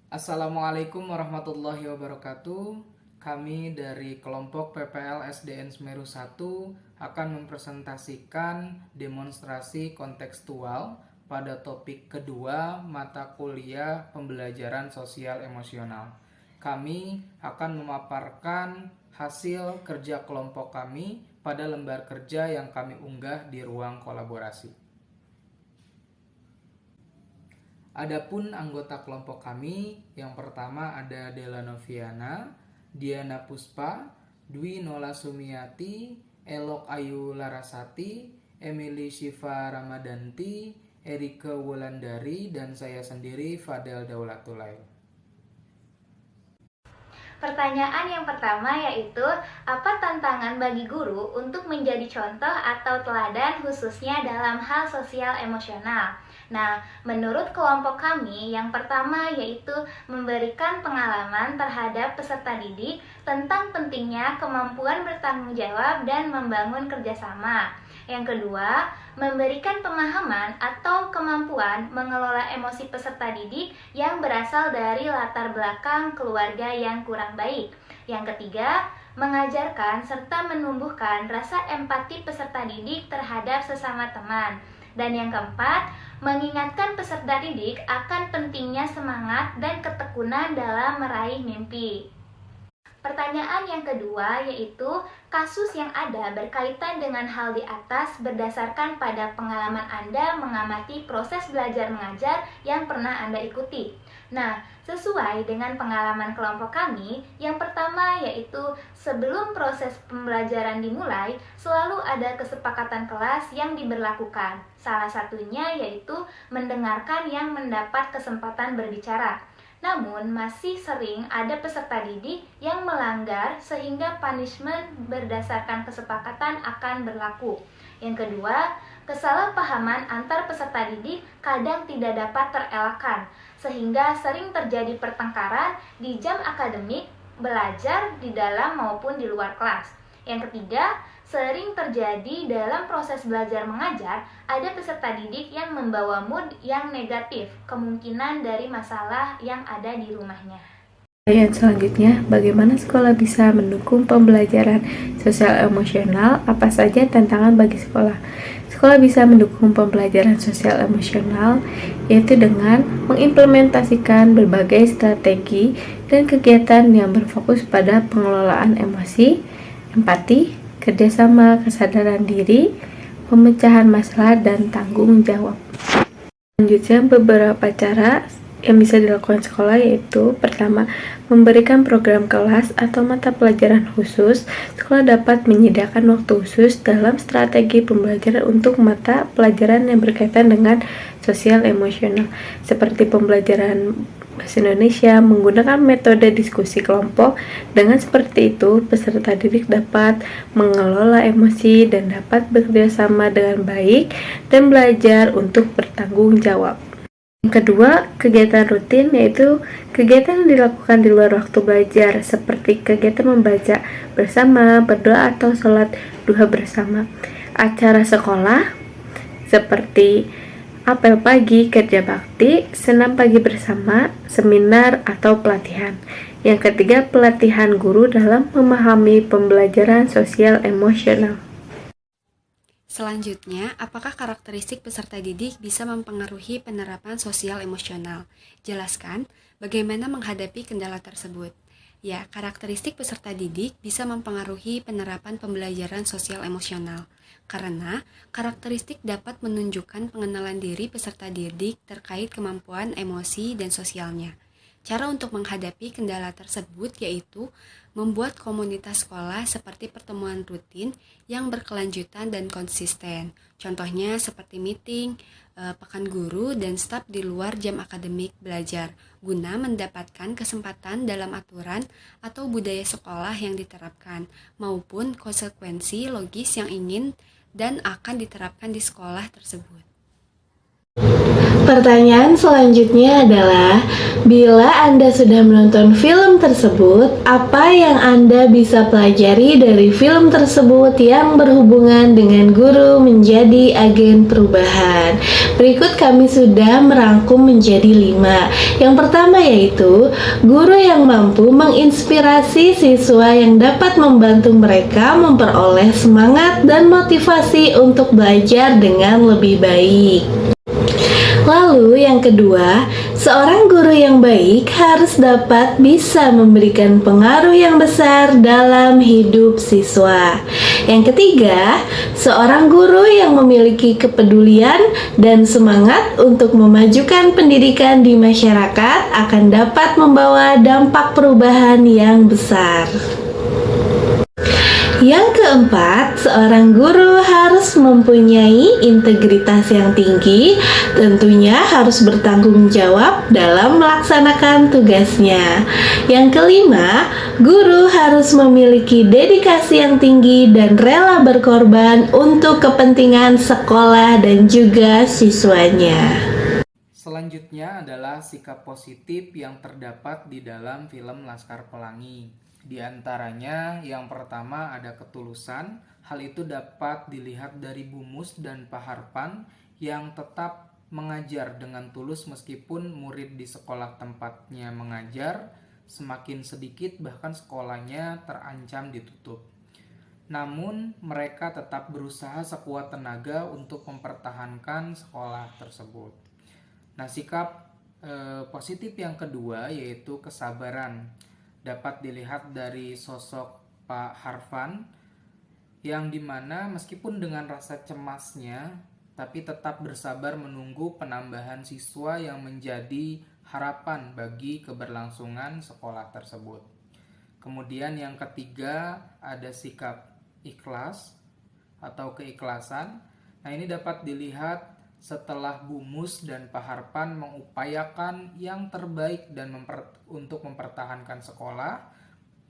Assalamualaikum warahmatullahi wabarakatuh. Kami dari kelompok PPL SDN Semeru 1 akan mempresentasikan demonstrasi kontekstual pada topik kedua mata kuliah pembelajaran sosial emosional. Kami akan memaparkan hasil kerja kelompok kami pada lembar kerja yang kami unggah di ruang kolaborasi. Adapun anggota kelompok kami, yang pertama ada Della Noviana, Diana Puspa, Dwi Nola Sumiati, Elok Ayu Larasati, Emily Shiva Ramadanti, Erika Wulandari, dan saya sendiri Fadel Daulatulail. Pertanyaan yang pertama yaitu, apa tantangan bagi guru untuk menjadi contoh atau teladan khususnya dalam hal sosial emosional? Nah, menurut kelompok kami, yang pertama yaitu memberikan pengalaman terhadap peserta didik tentang pentingnya kemampuan bertanggung jawab dan membangun kerjasama. Yang kedua, memberikan pemahaman atau kemampuan mengelola emosi peserta didik yang berasal dari latar belakang keluarga yang kurang baik. Yang ketiga, mengajarkan serta menumbuhkan rasa empati peserta didik terhadap sesama teman. Dan yang keempat, mengingatkan peserta didik akan pentingnya semangat dan ketekunan dalam meraih mimpi. Pertanyaan yang kedua yaitu, kasus yang ada berkaitan dengan hal di atas berdasarkan pada pengalaman Anda mengamati proses belajar mengajar yang pernah Anda ikuti. Nah, sesuai dengan pengalaman kelompok kami, yang pertama yaitu sebelum proses pembelajaran dimulai, selalu ada kesepakatan kelas yang diberlakukan. Salah satunya yaitu mendengarkan yang mendapat kesempatan berbicara. Namun, masih sering ada peserta didik yang melanggar sehingga punishment berdasarkan kesepakatan akan berlaku. Yang kedua, kesalahpahaman antar peserta didik kadang tidak dapat terelakkan, sehingga sering terjadi pertengkaran di jam akademik, belajar di dalam maupun di luar kelas. Yang ketiga, sering terjadi dalam proses belajar mengajar, ada peserta didik yang membawa mood yang negatif, kemungkinan dari masalah yang ada di rumahnya. Pertanyaan selanjutnya, bagaimana sekolah bisa mendukung pembelajaran sosial emosional? Apa saja tantangan bagi sekolah? Sekolah bisa mendukung pembelajaran sosial emosional, yaitu dengan mengimplementasikan berbagai strategi dan kegiatan yang berfokus pada pengelolaan emosi, empati, kerjasama, kesadaran diri, pemecahan masalah, dan tanggung jawab. Selanjutnya, beberapa cara yang bisa dilakukan sekolah yaitu, pertama, memberikan program kelas atau mata pelajaran khusus. Sekolah dapat menyediakan waktu khusus dalam strategi pembelajaran untuk mata pelajaran yang berkaitan dengan sosial emosional, seperti pembelajaran bahasa Indonesia menggunakan metode diskusi kelompok. Dengan seperti itu, peserta didik dapat mengelola emosi dan dapat bekerja sama dengan baik dan belajar untuk bertanggung jawab. Yang kedua, kegiatan rutin, yaitu kegiatan yang dilakukan di luar waktu belajar, seperti kegiatan membaca bersama, berdoa, atau sholat duha bersama. Acara sekolah seperti apel pagi, kerja bakti, senam pagi bersama, seminar, atau pelatihan. Yang ketiga, pelatihan guru dalam memahami pembelajaran sosial emosional. Selanjutnya, apakah karakteristik peserta didik bisa mempengaruhi penerapan sosial emosional? Jelaskan bagaimana menghadapi kendala tersebut. Ya, karakteristik peserta didik bisa mempengaruhi penerapan pembelajaran sosial emosional, karena karakteristik dapat menunjukkan pengenalan diri peserta didik terkait kemampuan emosi dan sosialnya. Cara untuk menghadapi kendala tersebut yaitu membuat komunitas sekolah seperti pertemuan rutin yang berkelanjutan dan konsisten. Contohnya seperti meeting, pekan guru, dan staf di luar jam akademik belajar, guna mendapatkan kesempatan dalam aturan atau budaya sekolah yang diterapkan, maupun konsekuensi logis yang ingin dan akan diterapkan di sekolah tersebut. Pertanyaan selanjutnya adalah, Bila Anda sudah menonton film tersebut, apa yang Anda bisa pelajari dari film tersebut yang berhubungan dengan guru menjadi agen perubahan? Berikut kami sudah merangkum menjadi 5. Yang pertama yaitu, guru yang mampu menginspirasi siswa yang dapat membantu mereka memperoleh semangat dan motivasi untuk belajar dengan lebih baik. Lalu yang kedua, seorang guru yang baik harus dapat bisa memberikan pengaruh yang besar dalam hidup siswa. Yang ketiga, seorang guru yang memiliki kepedulian dan semangat untuk memajukan pendidikan di masyarakat akan dapat membawa dampak perubahan yang besar. Yang keempat, seorang guru harus mempunyai integritas yang tinggi, tentunya harus bertanggung jawab dalam melaksanakan tugasnya. Yang kelima, guru harus memiliki dedikasi yang tinggi dan rela berkorban untuk kepentingan sekolah dan juga siswanya. Selanjutnya adalah sikap positif yang terdapat di dalam film Laskar Pelangi. Di antaranya yang pertama ada ketulusan. Hal itu dapat dilihat dari Bumus dan Pak Harpan yang tetap mengajar dengan tulus meskipun murid di sekolah tempatnya mengajar semakin sedikit, bahkan sekolahnya terancam ditutup. Namun mereka tetap berusaha sekuat tenaga untuk mempertahankan sekolah tersebut. Nah, sikap positif yang kedua yaitu kesabaran. Dapat dilihat dari sosok Pak Harfan yang dimana meskipun dengan rasa cemasnya tapi tetap bersabar menunggu penambahan siswa yang menjadi harapan bagi keberlangsungan sekolah tersebut. Kemudian yang ketiga ada sikap ikhlas atau keikhlasan. Nah, ini dapat dilihat setelah Bumus dan Pak Harpan mengupayakan yang terbaik dan untuk mempertahankan sekolah,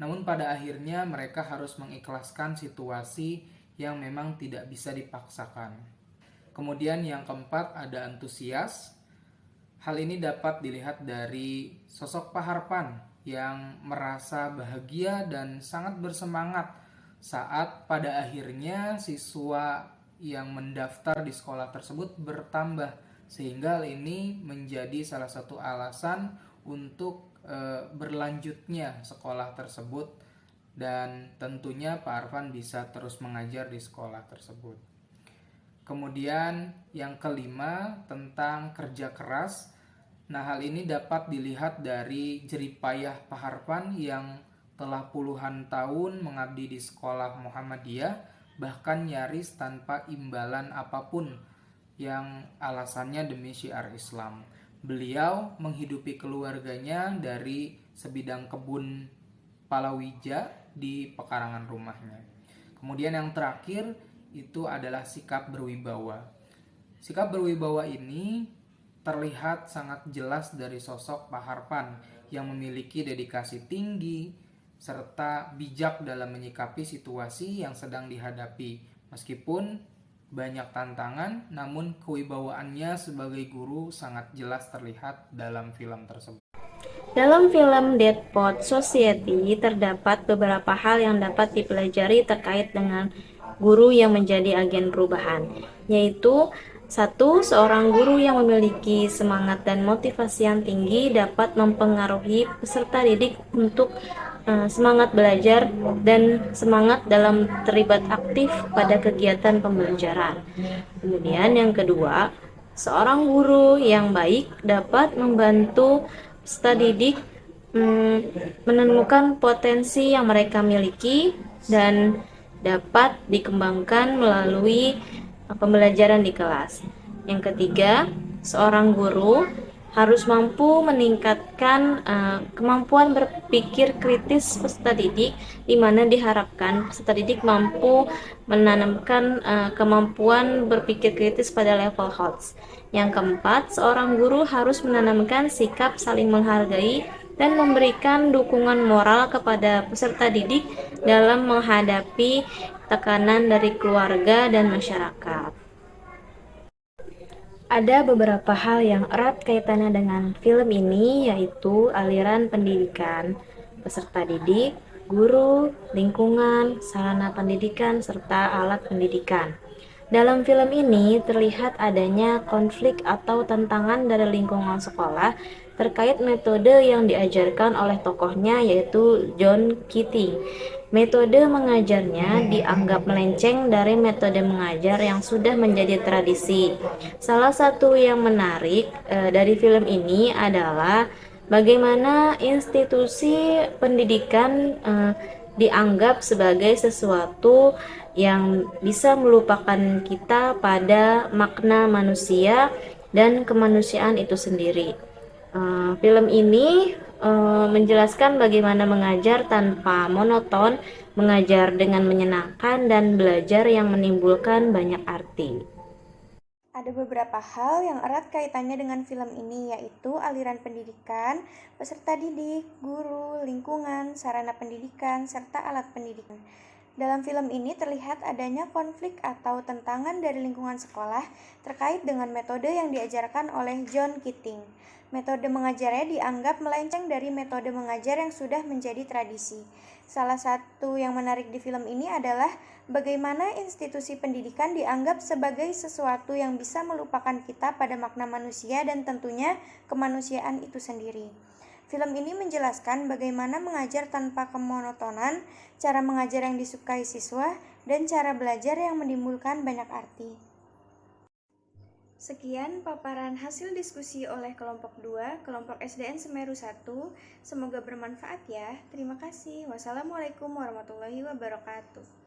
namun pada akhirnya mereka harus mengikhlaskan situasi yang memang tidak bisa dipaksakan. Kemudian yang keempat ada antusias. Hal ini dapat dilihat dari sosok Pak Harpan yang merasa bahagia dan sangat bersemangat saat pada akhirnya siswa yang mendaftar di sekolah tersebut bertambah, sehingga hal ini menjadi salah satu alasan untuk berlanjutnya sekolah tersebut dan tentunya Pak Arfan bisa terus mengajar di sekolah tersebut. Kemudian yang kelima tentang kerja keras. Nah, hal ini dapat dilihat dari jeripayah Pak Harpan yang telah puluhan tahun mengabdi di sekolah Muhammadiyah, bahkan nyaris tanpa imbalan apapun yang alasannya demi syiar Islam. Beliau menghidupi keluarganya dari sebidang kebun palawija di pekarangan rumahnya. Kemudian yang terakhir itu adalah sikap berwibawa. Sikap berwibawa ini terlihat sangat jelas dari sosok Pak Harpan yang memiliki dedikasi tinggi serta bijak dalam menyikapi situasi yang sedang dihadapi. Meskipun banyak tantangan, namun kewibawaannya sebagai guru sangat jelas terlihat dalam film tersebut. Dalam film Dead Poet Society terdapat beberapa hal yang dapat dipelajari terkait dengan guru yang menjadi agen perubahan, yaitu 1. Seorang guru yang memiliki semangat dan motivasi yang tinggi dapat mempengaruhi peserta didik untuk semangat belajar dan semangat dalam terlibat aktif pada kegiatan pembelajaran. Kemudian yang kedua, seorang guru yang baik dapat membantu peserta didik menemukan potensi yang mereka miliki dan dapat dikembangkan melalui pembelajaran di kelas. Yang ketiga, seorang guru harus mampu meningkatkan kemampuan berpikir kritis peserta didik, di mana diharapkan peserta didik mampu menanamkan kemampuan berpikir kritis pada level HOTS. Yang keempat, seorang guru harus menanamkan sikap saling menghargai dan memberikan dukungan moral kepada peserta didik dalam menghadapi tekanan dari keluarga dan masyarakat. Ada beberapa hal yang erat kaitannya dengan film ini, yaitu aliran pendidikan, peserta didik, guru, lingkungan, sarana pendidikan, serta alat pendidikan. Dalam film ini terlihat adanya konflik atau tantangan dari lingkungan sekolah terkait metode yang diajarkan oleh tokohnya, yaitu John Keating. Metode mengajarnya dianggap melenceng dari metode mengajar yang sudah menjadi tradisi. Salah satu yang menarik dari film ini adalah bagaimana institusi pendidikan dianggap sebagai sesuatu yang bisa melupakan kita pada makna manusia dan kemanusiaan itu sendiri. Film ini menjelaskan bagaimana mengajar tanpa monoton, mengajar dengan menyenangkan, dan belajar yang menimbulkan banyak arti. Ada beberapa hal yang erat kaitannya dengan film ini, yaitu aliran pendidikan, peserta didik, guru, lingkungan, sarana pendidikan, serta alat pendidikan. Dalam film ini terlihat adanya konflik atau tentangan dari lingkungan sekolah terkait dengan metode yang diajarkan oleh John Keating. Metode mengajarnya dianggap melenceng dari metode mengajar yang sudah menjadi tradisi. Salah satu yang menarik di film ini adalah bagaimana institusi pendidikan dianggap sebagai sesuatu yang bisa melupakan kita pada makna manusia dan tentunya kemanusiaan itu sendiri. Film ini menjelaskan bagaimana mengajar tanpa kemonotonan, cara mengajar yang disukai siswa, dan cara belajar yang menimbulkan banyak arti. Sekian paparan hasil diskusi oleh kelompok 2, kelompok SDN Semeru 1. Semoga bermanfaat ya. Terima kasih. Wassalamualaikum warahmatullahi wabarakatuh.